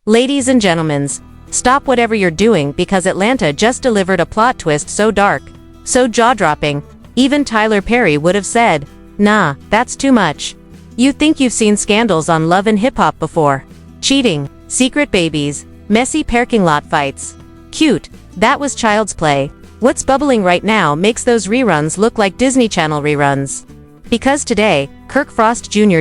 Ladies and gentlemen, stop whatever you're doing because Atlanta just delivered a plot twist so dark, so jaw-dropping, even Tyler Perry would have said, "Nah, that's too much." You think you've seen scandals on Love and Hip Hop before. Cheating, secret babies, messy parking lot fights. Cute, that was child's play. What's bubbling right now makes those reruns look like Disney Channel reruns. Because today, Kirk Frost Jr.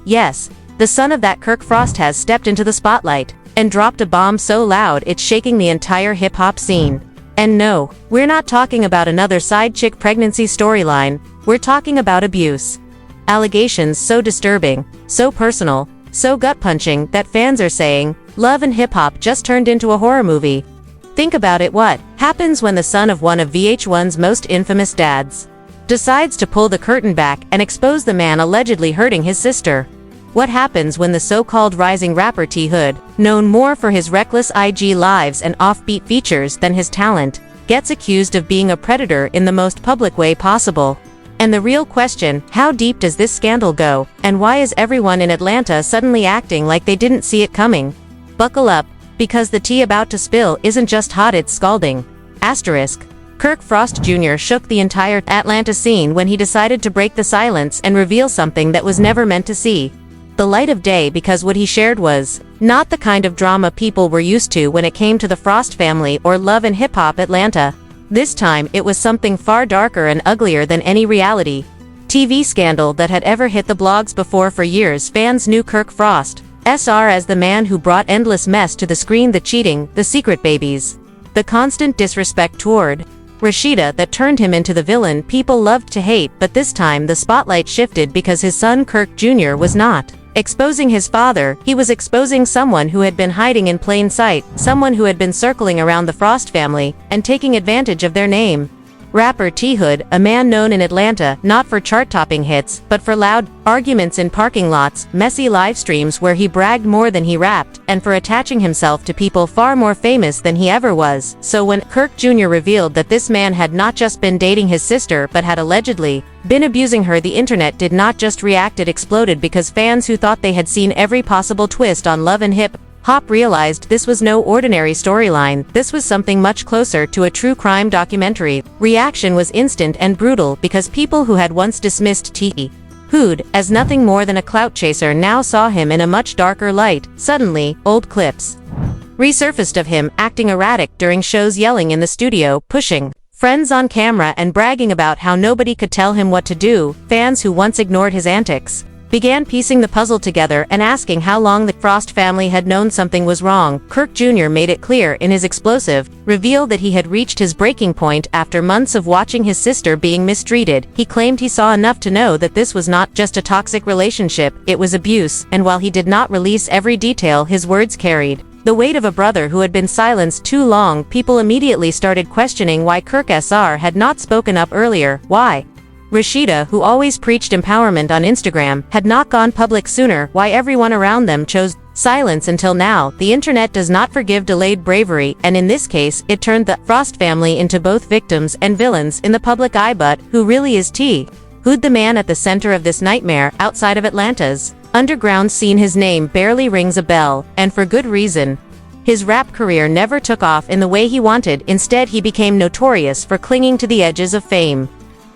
Yes, the son of that Kirk Frost has stepped into the spotlight and dropped a bomb so loud it's shaking the entire hip-hop scene. And no, we're not talking about another side chick pregnancy storyline, we're talking about abuse. Allegations so disturbing, so personal, so gut-punching that fans are saying, Love and Hip Hop just turned into a horror movie. Think about it, what happens when the son of one of VH1's most infamous dads decides to pull the curtain back and expose the man allegedly hurting his sister? What happens when the so-called rising rapper T Hood, known more for his reckless IG lives and offbeat features than his talent, gets accused of being a predator in the most public way possible? And the real question, how deep does this scandal go, and why is everyone in Atlanta suddenly acting like they didn't see it coming? Buckle up, because the tea about to spill isn't just hot, it's scalding. Asterisk. Kirk Frost Jr. shook the entire Atlanta scene when he decided to break the silence and reveal something that was never meant to see the light of day, because what he shared was not the kind of drama people were used to when it came to the Frost family or Love and Hip Hop Atlanta. This time it was something far darker and uglier than any reality TV scandal that had ever hit the blogs before. For years fans knew Kirk Frost Sr. as the man who brought endless mess to the screen, the cheating, the secret babies, the constant disrespect toward Rashida that turned him into the villain people loved to hate. But this time the spotlight shifted because his son Kirk Jr. was not exposing his father, he was exposing someone who had been hiding in plain sight, someone who had been circling around the Frost family and taking advantage of their name. Rapper T Hood, a man known in Atlanta not for chart-topping hits, but for loud arguments in parking lots, messy live streams where he bragged more than he rapped, and for attaching himself to people far more famous than he ever was. So when Kirk Jr. revealed that this man had not just been dating his sister but had allegedly been abusing her, the internet did not just react, it exploded, because fans who thought they had seen every possible twist on Love and Hip Hop realized this was no ordinary storyline, this was something much closer to a true crime documentary. Reaction was instant and brutal because people who had once dismissed T Hood as nothing more than a clout chaser now saw him in a much darker light. Suddenly, old clips resurfaced of him acting erratic during shows, yelling in the studio, pushing friends on camera, and bragging about how nobody could tell him what to do. Fans who once ignored his antics began piecing the puzzle together and asking how long the Frost family had known something was wrong. Kirk Jr. made it clear in his explosive reveal that he had reached his breaking point after months of watching his sister being mistreated. He claimed he saw enough to know that this was not just a toxic relationship, it was abuse, and while he did not release every detail, his words carried the weight of a brother who had been silenced too long. People immediately started questioning why Kirk Sr. had not spoken up earlier, why Rashida, who always preached empowerment on Instagram, had not gone public sooner, why everyone around them chose silence until now. The internet does not forgive delayed bravery, and in this case, it turned the Frost family into both victims and villains in the public eye. But who really is T Hood, the man at the center of this nightmare outside of Atlanta's underground scene? His name barely rings a bell, and for good reason. His rap career never took off in the way he wanted. Instead, he became notorious for clinging to the edges of fame,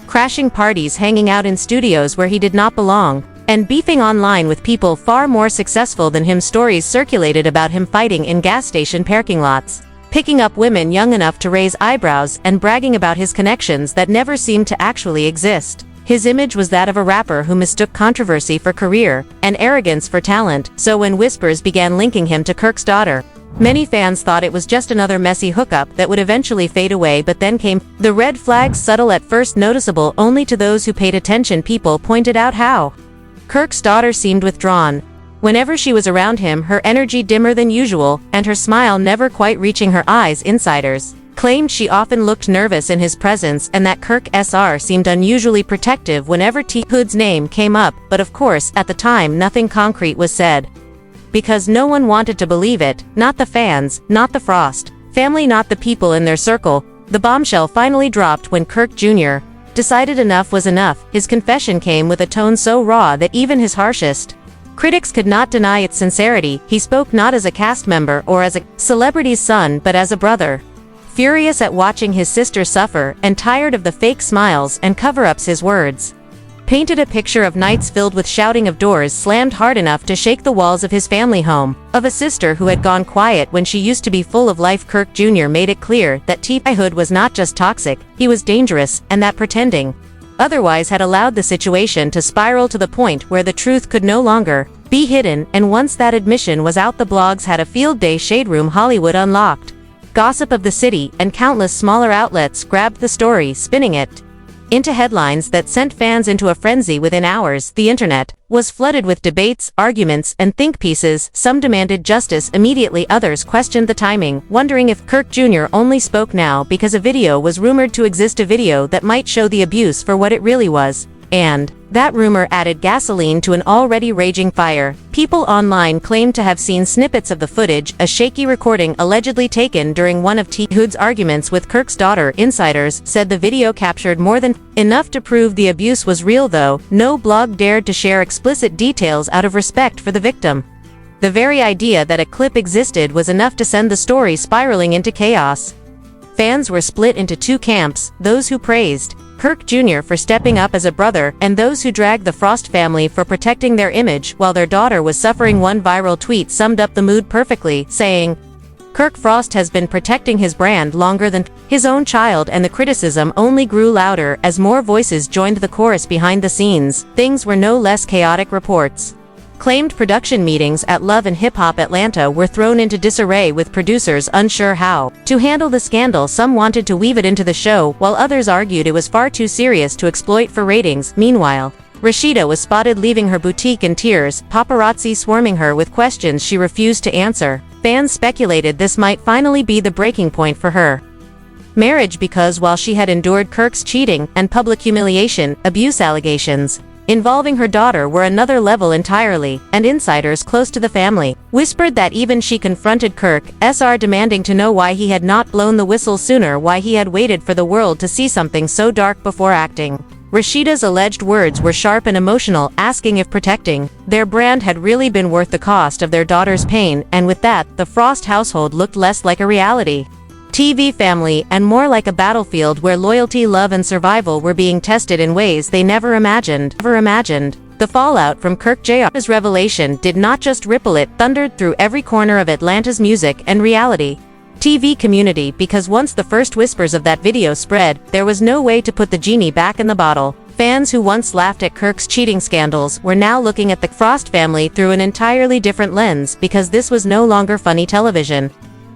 crashing parties, hanging out in studios where he did not belong, and beefing online with people far more successful than him. Stories circulated about him fighting in gas station parking lots, picking up women young enough to raise eyebrows, and bragging about his connections that never seemed to actually exist. His image was that of a rapper who mistook controversy for career and arrogance for talent. So when whispers began linking him to Kirk's daughter, many fans thought it was just another messy hookup that would eventually fade away. But then came the red flags, subtle at first, noticeable only to those who paid attention. People pointed out how Kirk's daughter seemed withdrawn whenever she was around him, her energy dimmer than usual, and her smile never quite reaching her eyes. Insiders claimed she often looked nervous in his presence, and that Kirk Sr. seemed unusually protective whenever T Hood's name came up. But of course, at the time, nothing concrete was said, because no one wanted to believe it, not the fans, not the Frost family, not the people in their circle. The bombshell finally dropped when Kirk Jr. decided enough was enough. His confession came with a tone so raw that even his harshest Critics could not deny its sincerity. He spoke not as a cast member or as a celebrity's son but as a brother. Furious at watching his sister suffer and tired of the fake smiles and cover-ups, his words painted a picture of nights filled with shouting of doors slammed hard enough to shake the walls of his family home, of a sister who had gone quiet when she used to be full of life. Kirk Jr. made it clear that childhood was not just toxic, he was dangerous, and that pretending otherwise had allowed the situation to spiral to the point where the truth could no longer be hidden, and once that admission was out, the blogs had a field day. Shade Room Hollywood unlocked gossip of the city, and countless smaller outlets grabbed the story, spinning it into headlines that sent fans into a frenzy. Within hours, the internet was flooded with debates, arguments, and think pieces. Some demanded justice immediately, others questioned the timing, wondering if Kirk Jr. only spoke now because a video was rumored to exist, a video that might show the abuse for what it really was. And that rumor added gasoline to an already raging fire. People online claimed to have seen snippets of the footage, a shaky recording allegedly taken during one of T. Hood's arguments with Kirk's daughter. Insiders said the video captured more than enough to prove the abuse was real, though no blog dared to share explicit details out of respect for the victim. The very idea that a clip existed was enough to send the story spiraling into chaos. Fans were split into two camps: those who praised Kirk Jr. for stepping up as a brother, and those who dragged the Frost family for protecting their image while their daughter was suffering. One viral tweet summed up the mood perfectly, saying, "Kirk Frost has been protecting his brand longer than his own child," and the criticism only grew louder as more voices joined the chorus. Behind the scenes, things were no less chaotic. Reports claimed production meetings at Love and Hip Hop Atlanta were thrown into disarray, with producers unsure how to handle the scandal. Some wanted to weave it into the show, while others argued it was far too serious to exploit for ratings. Meanwhile, Rashida was spotted leaving her boutique in tears, paparazzi swarming her with questions she refused to answer. Fans speculated this might finally be the breaking point for her marriage, because while she had endured Kirk's cheating and public humiliation, abuse allegations involving her daughter were another level entirely, and insiders close to the family whispered that even she confronted Kirk Sr., demanding to know why he had not blown the whistle sooner, why he had waited for the world to see something so dark before acting. Rashida's alleged words were sharp and emotional, asking if protecting their brand had really been worth the cost of their daughter's pain, and with that, the Frost household looked less like a reality TV family and more like a battlefield where loyalty, love, and survival were being tested in ways they never imagined. The fallout from Kirk Jr.'s revelation did not just ripple, it thundered through every corner of Atlanta's music and reality TV community, because once the first whispers of that video spread, there was no way to put the genie back in the bottle. Fans who once laughed at Kirk's cheating scandals were now looking at the Frost family through an entirely different lens, because this was no longer funny television.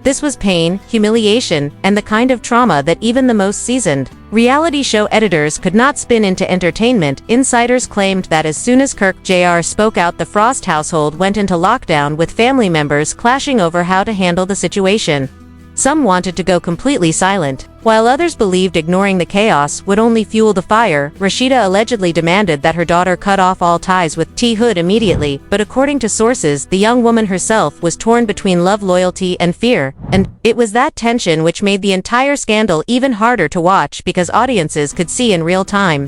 This was pain, humiliation, and the kind of trauma that even the most seasoned reality show editors could not spin into entertainment. Insiders claimed that as soon as Kirk Jr. spoke out, the Frost household went into lockdown, with family members clashing over how to handle the situation. Some wanted to go completely silent, while others believed ignoring the chaos would only fuel the fire. Rashida allegedly demanded that her daughter cut off all ties with T. Hood immediately, but according to sources, the young woman herself was torn between love, loyalty, and fear, and it was that tension which made the entire scandal even harder to watch, because audiences could see in real time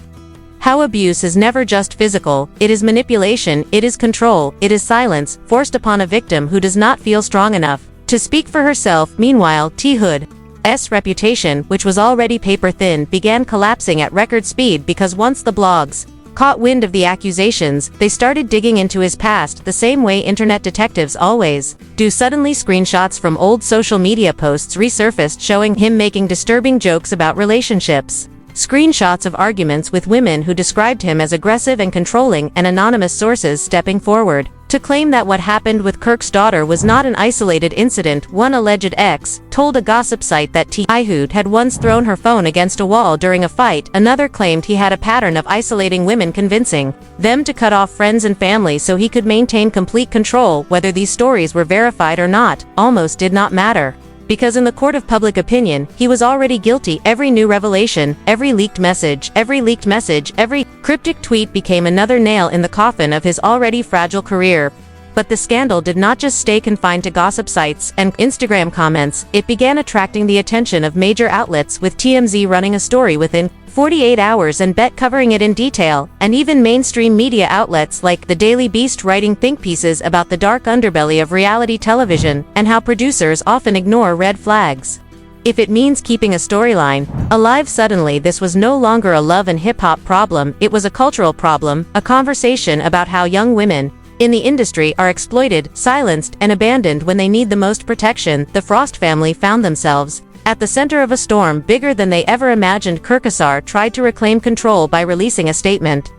how abuse is never just physical. It is manipulation, it is control, it is silence, forced upon a victim who does not feel strong enough to speak for herself. Meanwhile, T. Hood's reputation, which was already paper-thin, began collapsing at record speed, because once the blogs caught wind of the accusations, they started digging into his past the same way internet detectives always do. Suddenly, screenshots from old social media posts resurfaced, showing him making disturbing jokes about relationships. Screenshots of arguments with women who described him as aggressive and controlling, and anonymous sources stepping forward to claim that what happened with Kirk's daughter was not an isolated incident. One alleged ex told a gossip site that T. Hood had once thrown her phone against a wall during a fight. Another claimed he had a pattern of isolating women, convincing them to cut off friends and family so he could maintain complete control. Whether these stories were verified or not almost did not matter, because in the court of public opinion, he was already guilty. Every new revelation, every leaked message, every cryptic tweet became another nail in the coffin of his already fragile career. But the scandal did not just stay confined to gossip sites and Instagram comments. It began attracting the attention of major outlets, with TMZ running a story within 48 hours and bet covering it in detail, and even mainstream media outlets like The Daily Beast writing think pieces about the dark underbelly of reality television and how producers often ignore red flags. If it means keeping a storyline alive, suddenly this was no longer a love and hip-hop problem, it was a cultural problem, a conversation about how young women in the industry are exploited, silenced, and abandoned when they need the most protection. The Frost family found themselves at the center of a storm bigger than they ever imagined. Kirk tried to reclaim control by releasing a statement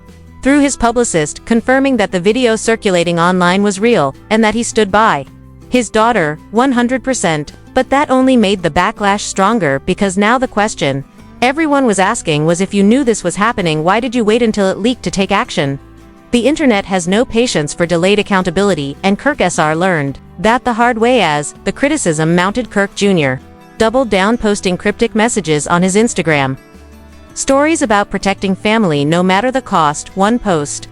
through his publicist, confirming that the video circulating online was real, and that he stood by his daughter, 100%. But that only made the backlash stronger, because now the question everyone was asking was, if you knew this was happening, why did you wait until it leaked to take action? The internet has no patience for delayed accountability, and Kirk learned that the hard way as the criticism mounted. Kirk Jr. doubled down, posting cryptic messages on his Instagram stories about protecting family no matter the cost. One post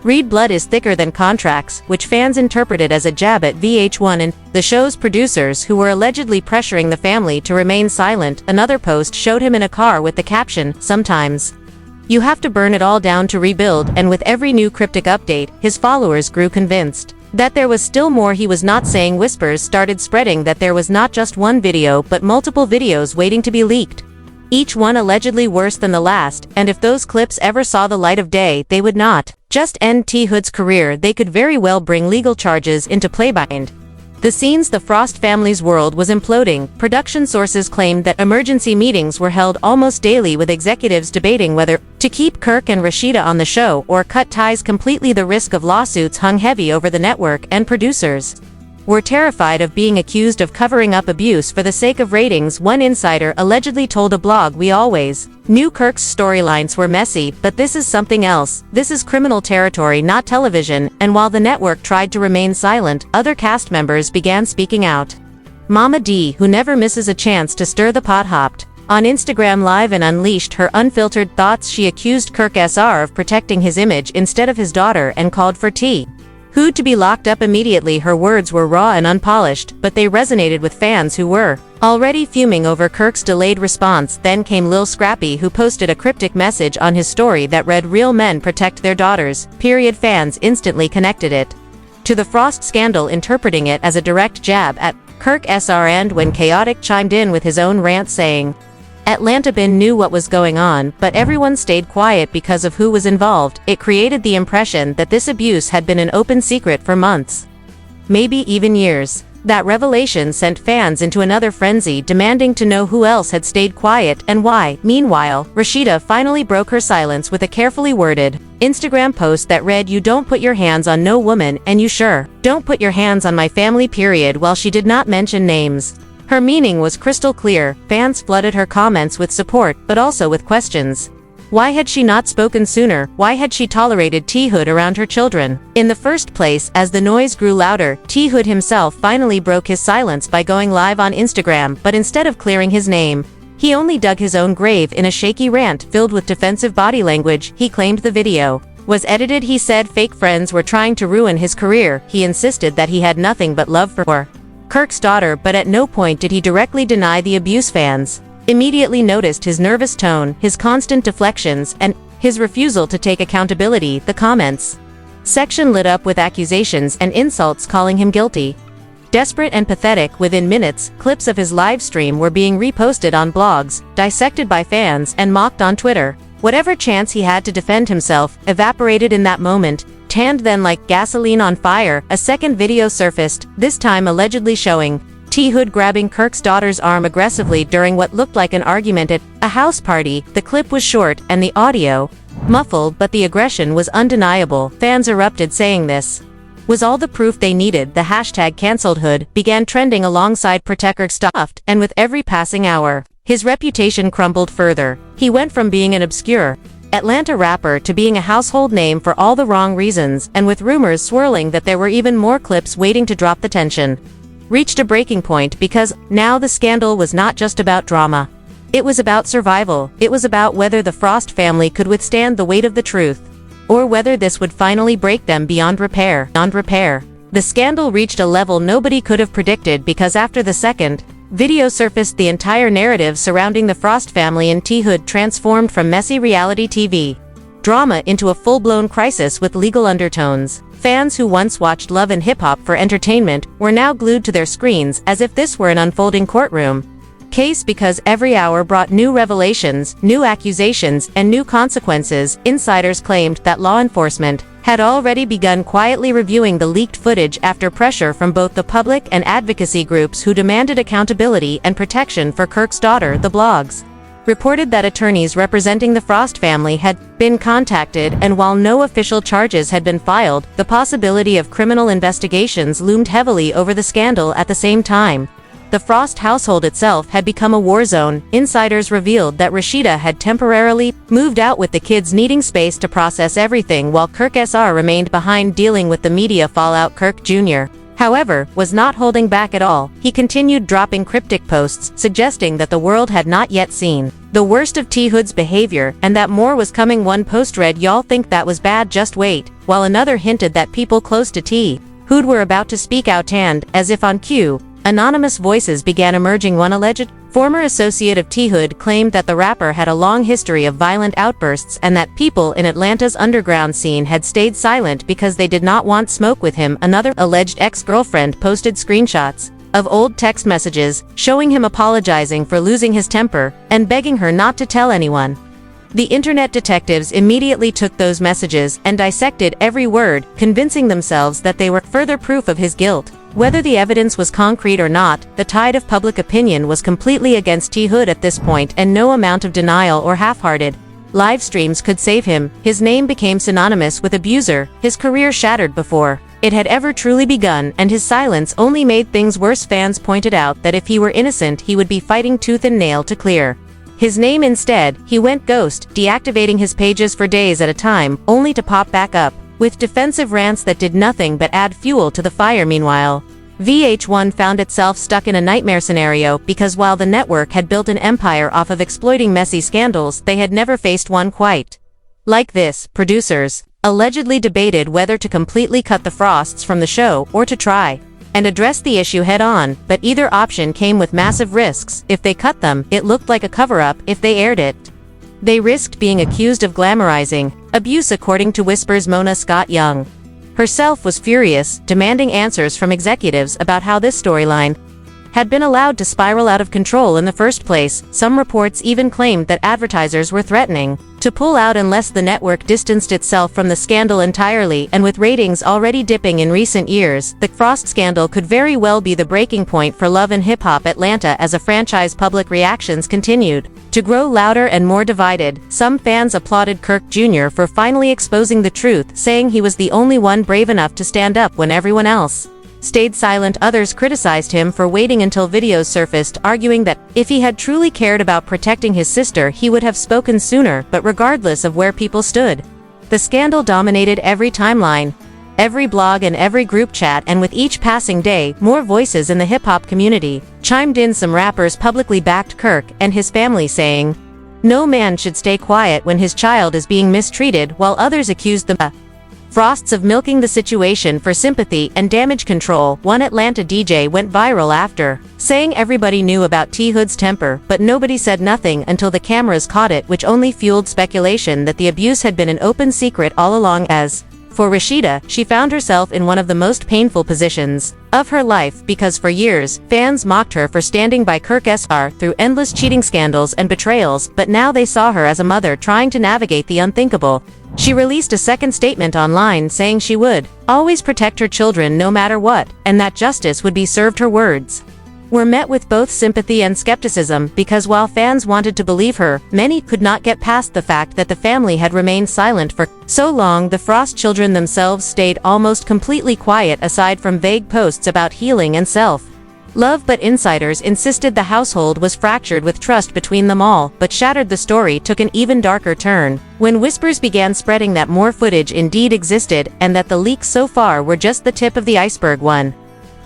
read, "Blood is thicker than contracts," which fans interpreted as a jab at VH1 and the show's producers, who were allegedly pressuring the family to remain silent. Another post showed him in a car with the caption, "Sometimes you have to burn it all down to rebuild," and with every new cryptic update, his followers grew convinced that there was still more he was not saying. Whispers started spreading that there was not just one video but multiple videos waiting to be leaked, each one allegedly worse than the last, and if those clips ever saw the light of day, they would not just end T. Hood's career, they could very well bring legal charges into play. Behind the scenes, the Frost family's world was imploding. Production sources claimed that emergency meetings were held almost daily, with executives debating whether to keep Kirk and Rashida on the show or cut ties completely. The risk of lawsuits hung heavy over the network, and producers were terrified of being accused of covering up abuse for the sake of ratings. One insider allegedly told a blog, "We always knew Kirk's storylines were messy, but this is something else. This is criminal territory, not television." And while the network tried to remain silent, other cast members began speaking out. Mama D, who never misses a chance to stir the pot, hopped on Instagram Live and unleashed her unfiltered thoughts. She accused Kirk of protecting his image instead of his daughter and called for T. Hood to be locked up immediately. Her words were raw and unpolished, but they resonated with fans who were already fuming over Kirk's delayed response. Then came Lil Scrappy, who posted a cryptic message on his story that read, "Real men protect their daughters." Fans instantly connected it to the Frost scandal, interpreting it as a direct jab at Kirk. And when Chaotic chimed in with his own rant saying, "Atlanta Bin knew what was going on, but everyone stayed quiet because of who was involved," it created the impression that this abuse had been an open secret for months, maybe even years. That revelation sent fans into another frenzy, demanding to know who else had stayed quiet and why. Meanwhile, Rashida finally broke her silence with a carefully worded Instagram post that read, "You don't put your hands on no woman, and you sure don't put your hands on my family, period." While she did not mention names, her meaning was crystal clear. Fans flooded her comments with support, but also with questions. Why had she not spoken sooner? Why had she tolerated T. Hood around her children in the first place? As the noise grew louder, T. Hood himself finally broke his silence by going live on Instagram, but instead of clearing his name, he only dug his own grave in a shaky rant filled with defensive body language. He claimed the video was edited. He said fake friends were trying to ruin his career. He insisted that he had nothing but love for Kirk's daughter, but at no point did he directly deny the abuse. Fans immediately noticed his nervous tone, his constant deflections, and his refusal to take accountability. The comments section lit up with accusations and insults, calling him guilty, desperate, and pathetic. Within minutes, clips of his live stream were being reposted on blogs, dissected by fans, and mocked on Twitter. Whatever chance he had to defend himself evaporated in that moment. Tanned then like gasoline on fire, a second video surfaced, this time allegedly showing T. Hood grabbing Kirk's daughter's arm aggressively during what looked like an argument at a house party. The clip was short and the audio muffled, but the aggression was undeniable. Fans erupted, saying this was all the proof they needed. The hashtag #CanceledHood began trending alongside Protect Kirk Stuffed, and with every passing hour, his reputation crumbled further. He went from being an obscure Atlanta rapper to being a household name for all the wrong reasons, and with rumors swirling that there were even more clips waiting to drop, the tension reached a breaking point, because now the scandal was not just about drama. It was about survival. It was about whether the Frost family could withstand the weight of the truth, or whether this would finally break them beyond repair. The scandal reached a level nobody could have predicted, because after the second Video surfaced the entire narrative surrounding the Frost family in T-Hood transformed from messy reality TV drama into a full-blown crisis with legal undertones. Fans who once watched Love and Hip Hop for entertainment were now glued to their screens as if this were an unfolding courtroom case because every hour brought new revelations, new accusations, and new consequences. Insiders claimed that law enforcement had already begun quietly reviewing the leaked footage after pressure from both the public and advocacy groups who demanded accountability and protection for Kirk's daughter. The blogs reported that attorneys representing the Frost family had been contacted, and while no official charges had been filed, the possibility of criminal investigations loomed heavily over the scandal. At the same time, the Frost household itself had become a war zone. Insiders revealed that Rashida had temporarily moved out with the kids needing space to process everything while Kirk Sr. remained behind dealing with the media fallout. Kirk Jr., however, was not holding back at all. He continued dropping cryptic posts suggesting that the world had not yet seen the worst of T-Hood's behavior and that more was coming. One post read, "Y'all think that was bad, just wait," while another hinted that people close to T-Hood were about to speak out, and, as if on cue, anonymous voices began emerging. One alleged former associate of T-Hood claimed that the rapper had a long history of violent outbursts and that people in Atlanta's underground scene had stayed silent because they did not want smoke with him. Another alleged ex-girlfriend posted screenshots of old text messages showing him apologizing for losing his temper and begging her not to tell anyone. The internet detectives immediately took those messages and dissected every word, convincing themselves that they were further proof of his guilt. Whether the evidence was concrete or not, the tide of public opinion was completely against T-Hood at this point, and no amount of denial or half-hearted live streams could save him. His name became synonymous with abuser, his career shattered before it had ever truly begun, and his silence only made things worse. Fans pointed out that if he were innocent, he would be fighting tooth and nail to clear his name. Instead, he went ghost, deactivating his pages for days at a time, only to pop back up with defensive rants that did nothing but add fuel to the fire. Meanwhile, VH1 found itself stuck in a nightmare scenario because while the network had built an empire off of exploiting messy scandals, they had never faced one quite like this. Producers allegedly debated whether to completely cut the Frosts from the show or to try and address the issue head-on, but either option came with massive risks. If they cut them, it looked like a cover-up. If they aired it, they risked being accused of glamorizing abuse, according to Whisper's Mona Scott Young herself was furious, demanding answers from executives about how this storyline had been allowed to spiral out of control in the first place. Some reports even claimed that advertisers were threatening to pull out unless the network distanced itself from the scandal entirely, and with ratings already dipping in recent years, the Frost scandal could very well be the breaking point for Love and Hip Hop Atlanta as a franchise. Public reactions continued to grow louder and more divided. Some fans applauded Kirk Jr. for finally exposing the truth, saying he was the only one brave enough to stand up when everyone else stayed silent. Others criticized him for waiting until videos surfaced, arguing that if he had truly cared about protecting his sister, he would have spoken sooner. But regardless of where people stood, the scandal dominated every timeline, every blog, and every group chat, and with each passing day, more voices in the hip-hop community chimed in. Some rappers publicly backed Kirk and his family, saying, "No man should stay quiet when his child is being mistreated," while others accused the Frosts of milking the situation for sympathy and damage control. One Atlanta DJ went viral after saying everybody knew about T-Hood's temper, but nobody said nothing until the cameras caught it, which only fueled speculation that the abuse had been an open secret all along. As for Rashida, she found herself in one of the most painful positions of her life because for years, fans mocked her for standing by Kirk Sr. through endless cheating scandals and betrayals, but now they saw her as a mother trying to navigate the unthinkable. She released a second statement online saying she would always protect her children no matter what, and that justice would be served. Her words were met with both sympathy and skepticism because while fans wanted to believe her, many could not get past the fact that the family had remained silent for so long. The Frost children themselves stayed almost completely quiet aside from vague posts about healing and self-love, but insiders insisted the household was fractured with trust between them all. But shattered, the story took an even darker turn when whispers began spreading that more footage indeed existed and that the leaks so far were just the tip of the iceberg. One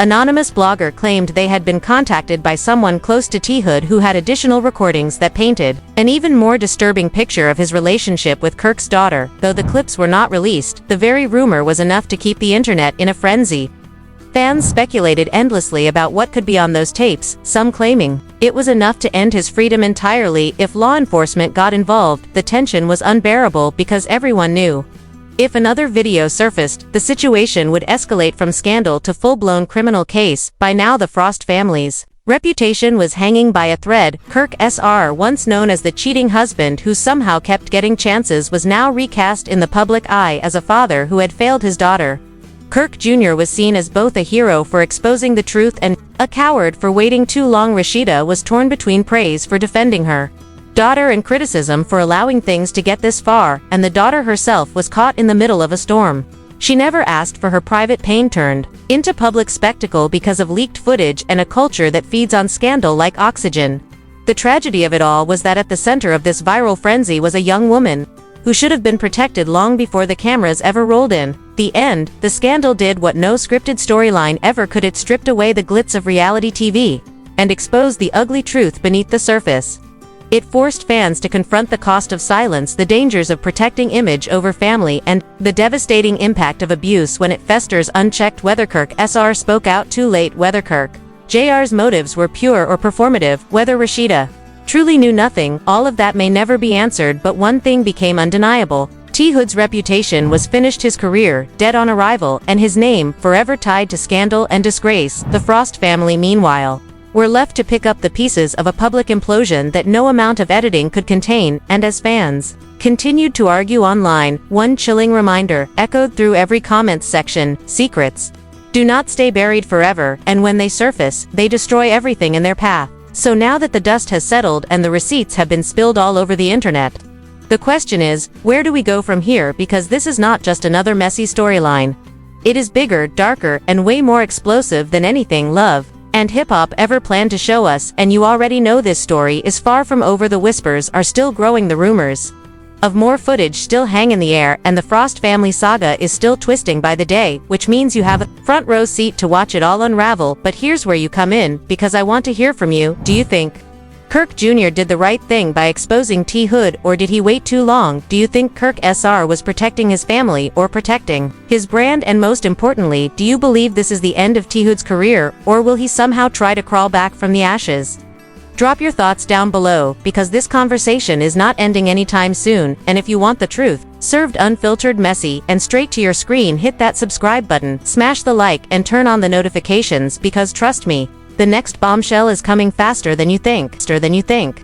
anonymous blogger claimed they had been contacted by someone close to T-Hood who had additional recordings that painted an even more disturbing picture of his relationship with Kirk's daughter. Though the clips were not released, the very rumor was enough to keep the internet in a frenzy. Fans speculated endlessly about what could be on those tapes, some claiming it was enough to end his freedom entirely. If law enforcement got involved, the tension was unbearable because everyone knew if another video surfaced, the situation would escalate from scandal to full-blown criminal case. By now the Frost family's reputation was hanging by a thread. Kirk Sr., once known as the cheating husband who somehow kept getting chances, was now recast in the public eye as a father who had failed his daughter. Kirk Jr. was seen as both a hero for exposing the truth and a coward for waiting too long. Rashida was torn between praise for defending her daughter and criticism for allowing things to get this far, and the daughter herself was caught in the middle of a storm. She never asked for her private pain turned into public spectacle because of leaked footage and a culture that feeds on scandal like oxygen. The tragedy of it all was that at the center of this viral frenzy was a young woman who should have been protected long before the cameras ever rolled in. The end, the scandal did what no scripted storyline ever could. It stripped away the glitz of reality TV and exposed the ugly truth beneath the surface. It forced fans to confront the cost of silence, the dangers of protecting image over family, and the devastating impact of abuse when it festers unchecked. Whether Kirk Sr. spoke out too late, whether Kirk Jr.'s motives were pure or performative, whether Rashida truly knew nothing, all of that may never be answered. But one thing became undeniable. T. Hood's reputation was finished, his career dead on arrival, and his name forever tied to scandal and disgrace. The Frost family, meanwhile, were left to pick up the pieces of a public implosion that no amount of editing could contain, and as fans continued to argue online, one chilling reminder echoed through every comments section: secrets do not stay buried forever, and when they surface, they destroy everything in their path. So now that the dust has settled and the receipts have been spilled all over the internet, the question is, where do we go from here? Because this is not just another messy storyline. It is bigger, darker, and way more explosive than anything love and hip-hop ever planned to show us, and you already know this story is far from over. The whispers are still growing, the rumors of more footage still hang in the air, and the Frost family saga is still twisting by the day, which means you have a front row seat to watch it all unravel. But here's where you come in, because I want to hear from you. Do you think Kirk Jr. did the right thing by exposing T. Hood, or did he wait too long? Do you think Kirk Sr. was protecting his family or protecting his brand? And most importantly, do you believe this is the end of T. Hood's career, or will he somehow try to crawl back from the ashes? Drop your thoughts down below, because this conversation is not ending anytime soon. And if you want the truth served unfiltered, messy, and straight to your screen, hit that subscribe button, smash the like, and turn on the notifications, because trust me, the next bombshell is coming faster than you think.